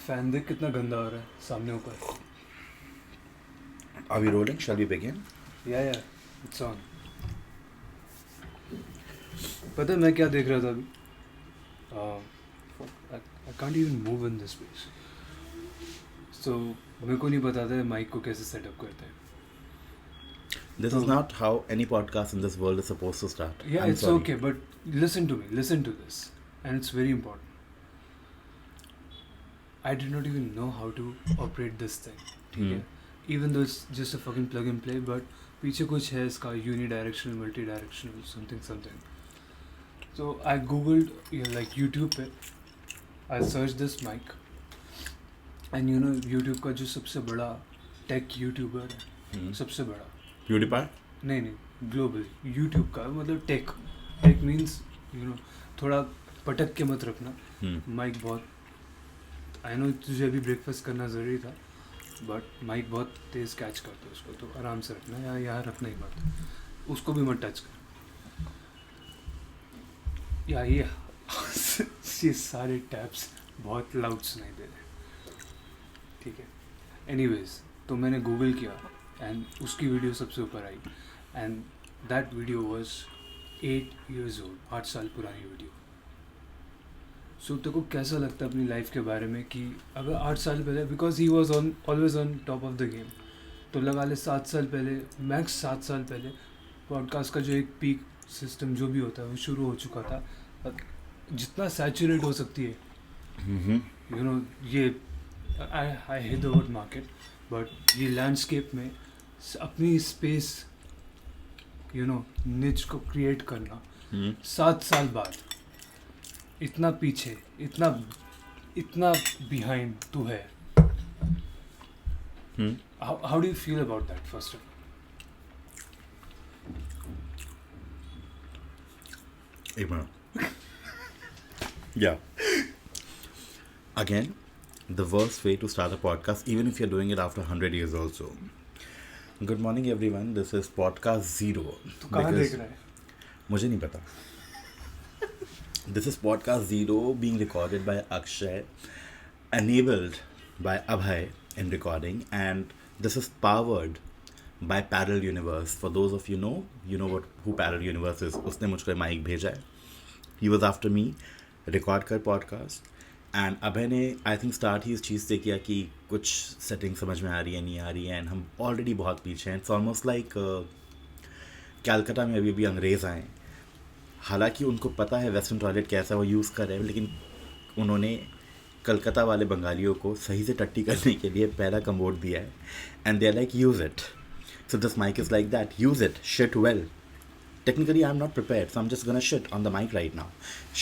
Fan देख कितना गंदा हो रहा है सामने ऊपर. Are we rolling? Shall we begin? या इट्स ऑन. पता है मैं क्या देख रहा था अभी? I can't even move in this place. So मेरे को नहीं पता था माइक को कैसे सेटअप करते हैं. This is not how any podcast in this world is supposed to start. Yeah, I'm it's sorry. okay, but listen to this, and it's very important. I did not even know how to operate this thing. ठीक है? Even though it's just a fucking plug and play, but पीछे कुछ है इसका unidirectional, multidirectional, something. So I googled like YouTube पे, I searched this mic, and you know YouTube का जो सबसे बड़ा tech YouTuber है, सबसे बड़ा. PewDiePie? नहीं ग्लोबल यूट्यूब का मतलब टेक मीन्स यू नो थोड़ा पटक के मत रखना. माइक बहुत आई नो तुझे अभी ब्रेकफास्ट करना ज़रूरी था बट माइक बहुत तेज़ कैच करता है उसको, तो आराम से रखना या यहाँ रखना ही मत, उसको भी मत टच कर. या ये सारे टैप्स बहुत लाउड सुनाई दे रहे. ठीक है. एनीवेज तो मैंने गूगल किया एंड उसकी वीडियो सबसे ऊपर आई and that video was 8 years old, 8 साल पुरानी वीडियो. सो तेरे को कैसा लगता है अपनी लाइफ के बारे में कि अगर 8 साल पहले, because he was always on top of the game, तो लगा ले 7 साल पहले, मैक्स 7 साल पहले पॉडकास्ट का जो एक पीक सिस्टम जो भी होता है वो शुरू हो चुका था. जितना सैचुरेट हो सकती है यू नो ये I hate the word market, but ये लैंडस्केप में अपनी स्पेस यू नो निच को क्रिएट करना 7 साल बाद इतना पीछे, इतना बिहाइंड तू है. How do you feel about that first of all? Yeah. Again, the worst way to start a podcast, even if you're doing it after 100 years also. Good morning everyone, this is podcast 0. तू कहाँ देख रहा है? मुझे नहीं पता. This is podcast 0 being recorded by Akshay, enabled by Abhay in recording, and this is powered by Parallel Universe. For those of you know who Parallel Universe is. उसने मुझको माइक भेजा है. He was after me, record कर podcast. And अभय ने I think start ही इस चीज़ से किया कि कुछ सेटिंग समझ में आ रही है नहीं आ रही है, एंड हम ऑलरेडी बहुत पीछे हैं. इट्स ऑलमोस्ट लाइक कैलकाटा में अभी अंग्रेज़ आए, हालांकि उनको पता है वेस्टर्न टॉयलेट कैसा वो यूज़ कर रहे हैं, लेकिन उन्होंने कलकत्ता वाले बंगालियों को सही से टट्टी करने के लिए पहला कमोड दिया है. And they are like use it. So this mic is like that, use it, shit well. Technically I'm not prepared, so I'm just gonna shit on the mic right now.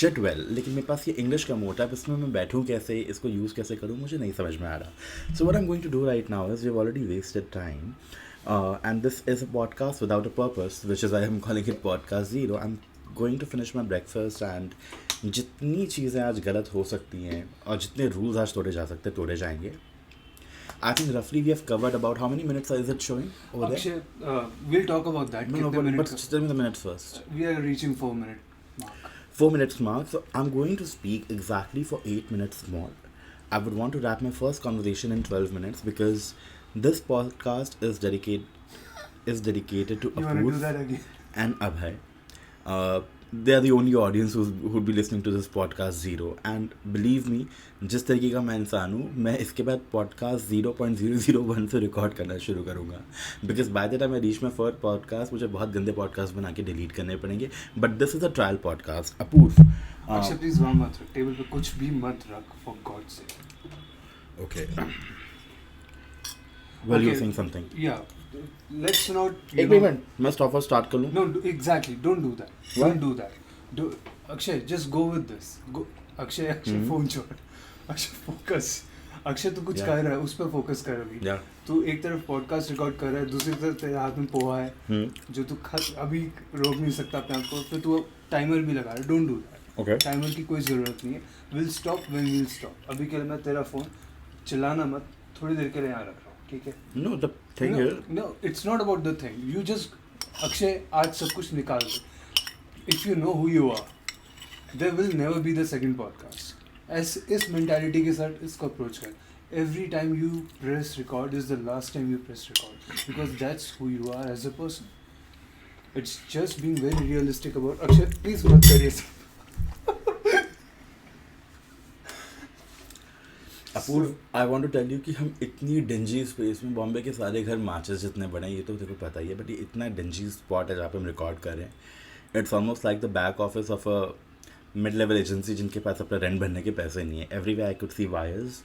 Shit well. लेकिन मेरे पास ये English का मोटा है, इसमें मैं बैठूँ कैसे, इसको यूज़ कैसे करूँ, मुझे नहीं समझ में आ रहा. So what I'm going to do right now is we've already wasted time, and this is a podcast without a purpose, which is why I'm calling it podcast 0. I'm going to finish my breakfast, and जितनी चीज़ें आज गलत हो सकती हैं और जितने rules आज तोड़े जा सकते तोड़े जाएंगे. I think roughly we have covered about how many minutes is it showing over Akshay, we'll talk about that. No, but just tell me the minutes first. We are reaching 4-minute mark. 4 minutes mark. So I'm going to speak exactly for 8 minutes more. I would want to wrap my first conversation in 12 minutes because this podcast is dedicated to You want to do Apoorv that again? and Abhay. They are the only audience who'd be listening to this podcast 0. And believe me, जिस तरीके का मैं इंसान हूँ, मैं इसके बाद podcast 0.001 से रिकॉर्ड करना शुरू करूँगा. Because by the time I reach my first podcast मुझे बहुत गंदे पॉडकास्ट बना के डिलीट करने पड़ेंगे. But this is a trial podcast. Apoorv, Akshay please वहाँ मत रख, टेबल पे कुछ भी मत रख, for God sake. Okay. Well, you're saying something. Yeah. Let's not. एक मिनट, मैं स्टार्ट कर लूँ. No, exactly. Don't do that. What? Don't do that. Akshay, just go with this. Go. Akshay, phone छोड़. Akshay, focus. अक्षय तू कुछ कर रहा है, उस पर फोकस कर अभी. तू एक तरफ पॉडकास्ट रिकॉर्ड कर रहा है, दूसरी तरफ तेरे हाथ में पोहा है जो तू अभी रोक नहीं सकता अपने आप को. फिर तू टाइमर भी लगा रहा है. Don't do that. टाइमर की कोई ज़रूरत नहीं है. Will stop when will stop. अभी के लिए मैं तेरा फ़ोन चलाना मत, थोड़ी देर के लिए यहाँ रख रहा हूँ. ठीक है? No, the thing is... No, it's not about the thing. You just... Akshay आज सब कुछ निकाल दो. If you know who you are, there will never be the second podcast. इस मेंटालिटी के साथ इसको अप्रोच कर. Every time you press record is the last time you press record, because that's who you are as a person. It's just being very realistic about. Akshay, please मत करिए. Apoorv, I want to tell you कि हम इतनी dingy space में, बॉम्बे के सारे घर matches जितने बड़े हैं ये तो देखो पता ही है, बट ये इतना डिंजी स्पॉट है जहाँ पे हम रिकॉर्ड कर रहे हैं. It's almost like the back office of a mid level agency जिनके पास अपना रेंट भरने के पैसे नहीं है. Everywhere I could see wires.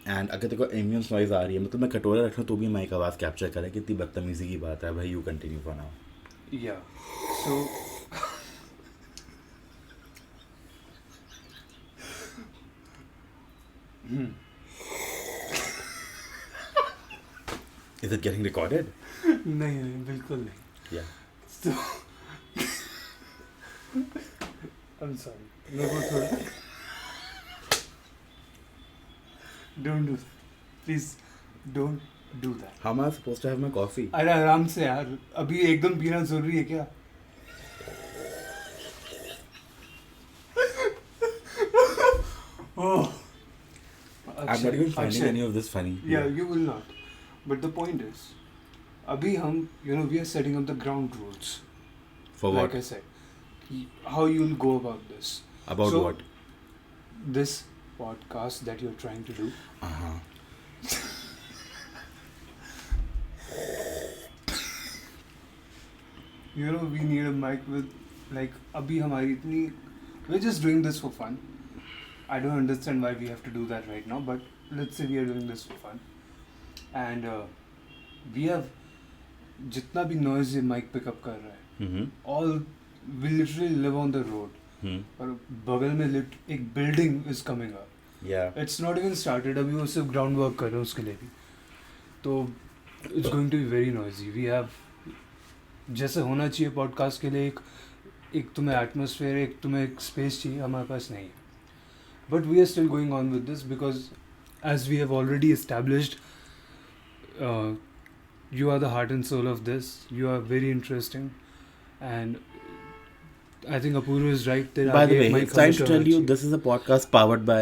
And अगर देखो एम्बियंस नॉइज आ रही है, मतलब मैं कटोरा रख लूँ तो भी माइक आवाज़ कैप्चर करे. कितनी बदतमीजी की बात है भाई. You continue for now. Yeah. So. Is it getting recorded? नहीं बिल्कुल नहीं. Yeah. So. I'm sorry. मेरे को थोड़ा. Don't do that. Please don't do that. How am I supposed to have my coffee? अरे आराम से यार, अभी एकदम पीना जरूरी है क्या? Oh. I'm not even finding any of this funny. Yeah, you will not. But the point is, अभी हम, we are setting up the ground rules. For what? Like I said, how you'll go about this. About so, what? This podcast that you're trying to do. Uh-huh. We need a mic with, like, अभी हमारी इतनी, we're just doing this for fun. I don't understand why we have to do that right now, but let's say we are doing this for fun. And we have, जितना भी noise ये mic pick up कर रहा है, Mm-hmm. all, we literally live on the road. और बगल में एक building is coming up. Yeah. It's not even started, अभी वो सिर्फ ground work कर रहे हैं उसके लिए भी. तो it's going to be very noisy. We have, जैसे होना चाहिए पॉडकास्ट के लिए, एक तुम्हें एटमॉस्फेयर, एक तुम्हें एक स्पेस चाहिए, हमारे पास नहीं है. But we are still going on with this because as we have already established, you are the heart and soul of this. You are very interesting, and I think Apurva is right there. By the way, it's time to tell you this is a podcast powered by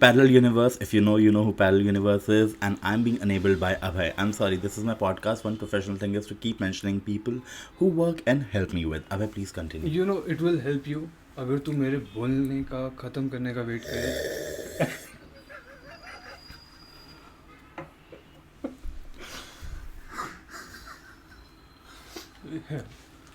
Parallel Universe. If you know who Parallel Universe is, and I'm being enabled by Abhay. I'm sorry, this is my podcast. One professional thing is to keep mentioning people who work and help me with. Abhay, please continue. It will help you अगर तू मेरे बोलने का ख़त्म करने का wait करे.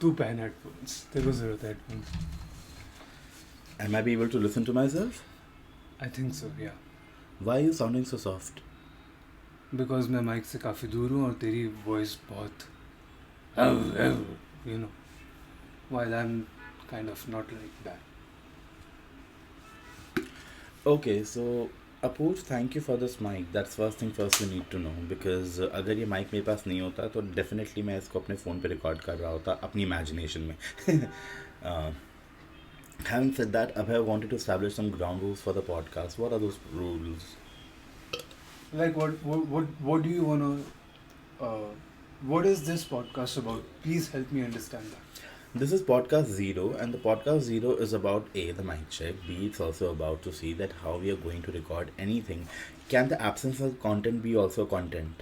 तू पहन हेडफोन्स, तेरे को ज़रूरत है headphones. Am I be able to listen to myself? I think so, yeah. Why are you sounding so soft? Because मैं माइक से काफ़ी दूर हूँ और तेरी वॉइस बहुत, while I'm kind of not like that. Okay, so Apurv, thank you for this mic. That's first thing first you need to know, because अगर ये mic मेरे पास नहीं होता तो definitely मैं इसको अपने फ़ोन पे रिकॉर्ड कर रहा होता अपनी imagination में. Having said that, Abhay wanted to establish some ground rules for the podcast. What are those rules? Like what do you wanna? What is this podcast about? Please help me understand that. This is podcast 0, and the podcast 0 is about A, the mic check. B, it's also about to see that how we are going to record anything. Can the absence of content be also content?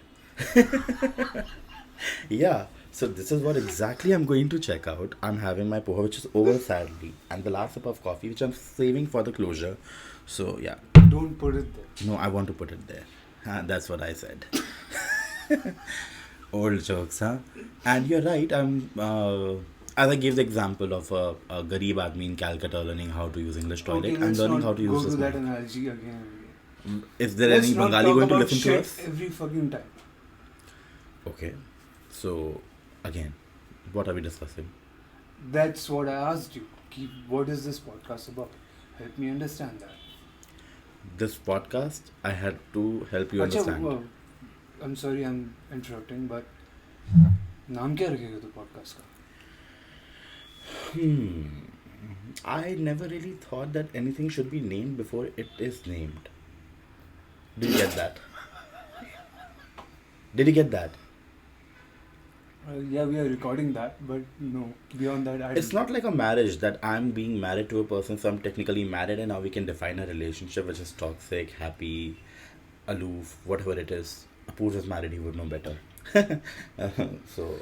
Yeah, so this is what exactly I'm going to check out. I'm having my poha, which is over sadly, and the last sip of coffee, which I'm saving for the closure. So yeah. Don't put it there. No, I want to put it there. That's what I said. Old jokes, huh? And you're right, as I gave the example of a garib admi in Calcutta learning how to use English toilet, Okay, and learning how to use go this to that mic. analogy again and again. Is there Let's any not Bengali talk going to about listen to shit us? every fucking time. Okay, so again, what are we discussing? That's what I asked you. What is this podcast about? Help me understand that. This podcast, I had to help you understand. I'm sorry I'm interrupting, but नाम क्या रखेगा तू podcast का? I never really thought that anything should be named before it is named. Did you get that? Did you get that? Yeah, we are recording that, but no, beyond that, I It's don't. not like a marriage that I'm being married to a person, so I'm technically married, and now we can define a relationship which is toxic, happy, aloof, whatever it is. Apoor is married, he would know better. So,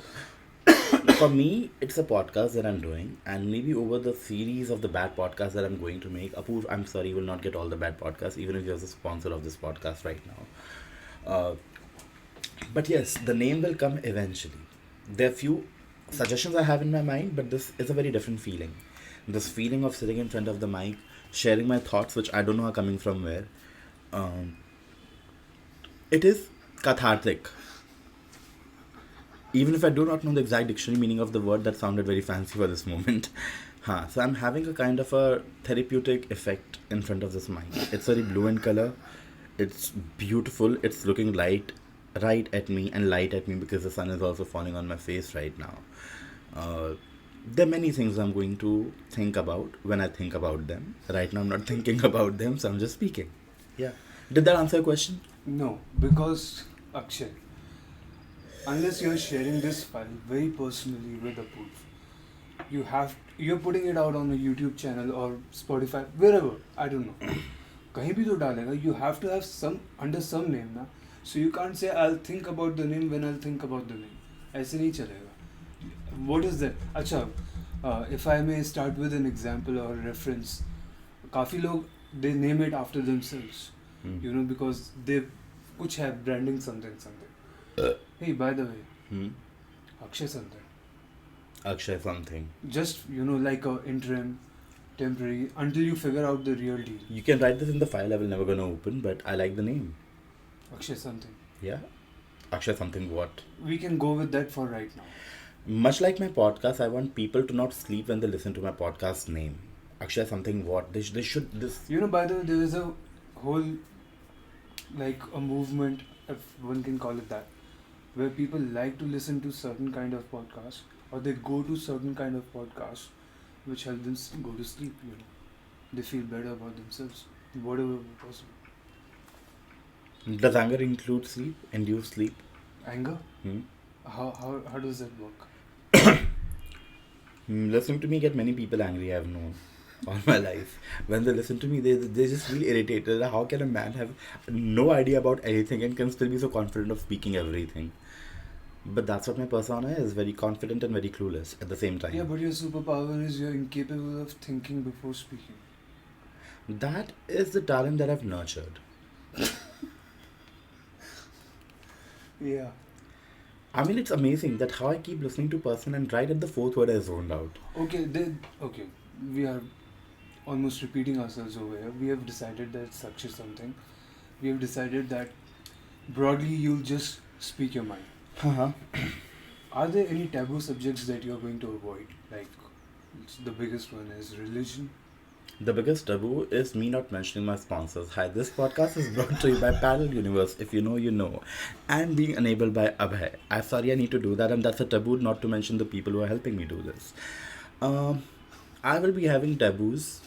for me, it's a podcast that I'm doing, and maybe over the series of the bad podcasts that I'm going to make, Apoor, I'm sorry, you will not get all the bad podcasts, even if you're the sponsor of this podcast right now. But yes, the name will come eventually. There are few suggestions I have in my mind, but this is a very different feeling. This feeling of sitting in front of the mic, sharing my thoughts, which I don't know are coming from where. Um, it is cathartic. Even if I do not know the exact dictionary meaning of the word, that sounded very fancy for this moment. So I'm having a kind of a therapeutic effect in front of this mic. It's very blue in color. It's beautiful. It's looking right at me and light at me because the sun is also falling on my face right now. Uh, there are many things I'm going to think about when I think about them. Right now, I'm not thinking about them, so I'm just speaking. Yeah. Did that answer your question? No, because Akshay, unless you're sharing this file very personally with a proof, you're putting it out on a YouTube channel or Spotify, wherever, I don't know. कहीं भी तो डालेगा. You have to have some under some name ना. So you can't say I'll think about the name when I'll think about the name. ऐसे नहीं चलेगा. What is that? अच्छा, if I may start with an example or reference, काफी लोग they name it after themselves. You know, because they कुछ है branding something. Hey, by the way, Akshay Sumthin. Akshay Sumthin. Just, you know, like a interim, temporary, until you figure out the real deal. You can write this in the file I will never gonna open, but I like the name. Akshay Sumthin. Yeah. Akshay Sumthin what? We can go with that for right now. Much like my podcast, I want people to not sleep when they listen to my podcast name. Akshay Sumthin what? They should this. You know, by the way, there is a whole, like a movement, if one can call it that, where people like to listen to certain kind of podcasts, or they go to certain kind of podcasts, which help them go to sleep, you know. They feel better about themselves, whatever possible. Does anger include sleep? Induce sleep? Anger? Hmm? How does that work? Listening to me get many people angry, I've known all my life. When they listen to me, they just feel irritated. How can a man have no idea about anything and can still be so confident of speaking everything? But that's what my persona is, very confident and very clueless at the same time. Yeah, but your superpower is you're incapable of thinking before speaking. That is the talent that I've nurtured. Yeah. I mean, it's amazing that how I keep listening to a person and right at the fourth word I zoned out. Okay, we are almost repeating ourselves over here. We have decided that it's Akshay something. We have decided that broadly you'll just speak your mind. Are there any taboo subjects that you're going to avoid? Like, the biggest one is religion. The biggest taboo is me not mentioning my sponsors. Hi, this podcast is brought to you by Parallel Universe. If you know, you know. And being enabled by Abhay. I'm sorry I need to do that, and that's a taboo not to mention the people who are helping me do this. I will be having taboos,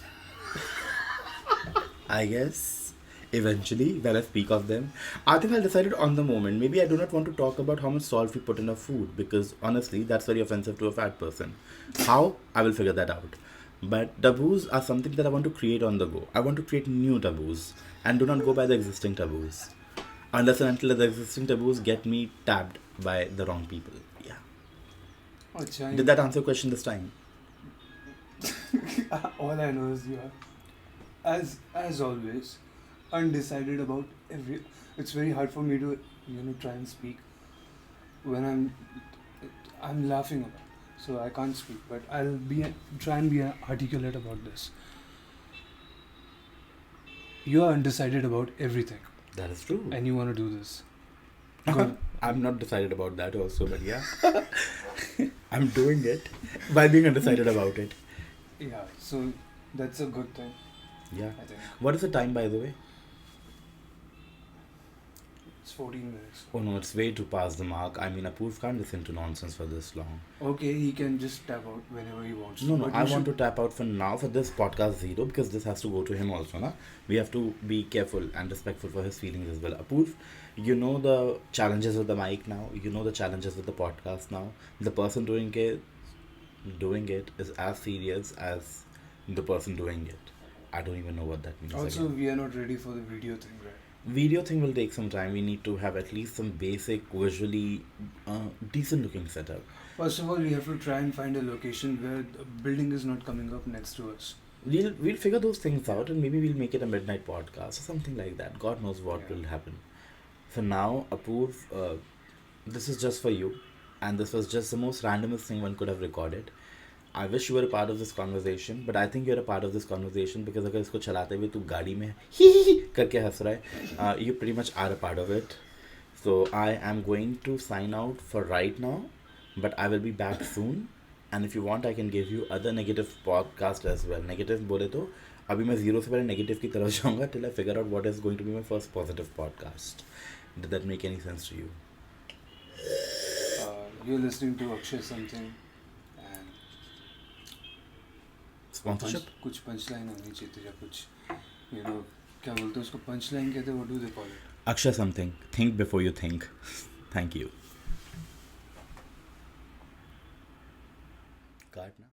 I guess, eventually, when I speak of them. I think I'll decide it on the moment. Maybe I do not want to talk about how much salt we put in our food, because honestly, that's very offensive to a fat person. How? I will figure that out. But taboos are something that I want to create on the go. I want to create new taboos and do not go by the existing taboos. Unless and until the existing taboos get me tabbed by the wrong people. Yeah. Achha, Did that answer your question this time? all I know is you are, as always, undecided about every. It's very hard for me to, try and speak when I'm laughing about it. So I can't speak, but I'll try and be articulate about this. You are undecided about everything, That is true. and you want to do this. Good. I'm not decided about that also, but yeah. I'm doing it by being undecided about it. Yeah, so that's a good thing, Yeah. I think. What is the time, by the way? It's 14 minutes. Oh no, it's way too past the mark. I mean, Apoorv can't listen to nonsense for this long. Okay, he can just tap out whenever he wants. No, But I you want to should- tap out for now for this podcast zero because this has to go to him also, na? We have to be careful and respectful for his feelings as well. Apoorv, you know the challenges with the mic now. You know the challenges with the podcast now. The person doing it is as serious as the person doing it. I don't even know what that means. Also, again. we are not ready for the video thing, right? Video thing will take some time. We need to have at least some basic, visually decent looking setup. First of all, we have to try and find a location where the building is not coming up next to us. We'll figure those things out and maybe we'll make it a midnight podcast or something like that. God knows what Yeah. will happen. For now, Apoorv, this is just for you, and this was just the most randomest thing one could have recorded. I wish you were a part of this conversation, but I think you're a part of this conversation because अगर इसको चलाते हुए तू गाड़ी में ही करके हंस रहा है, you pretty much are a part of it. So I am going to sign out for right now, but I will be back soon. And if you want, I can give you other negative podcast as well. Negative बोले तो अभी मैं zero से पहले negative की तरफ जाऊँगा till I figure out what is going to be my first positive podcast. Did that make any sense to you? You're listening to Akshay Sumthin. Sponsorship? कुछ पंच लाइन होनी चाहिए या कुछ क्या बोलते हैं उसको पंच लाइन कहते हैं, what do they call it? Akshay something. Think before you think. Thank you. Card now.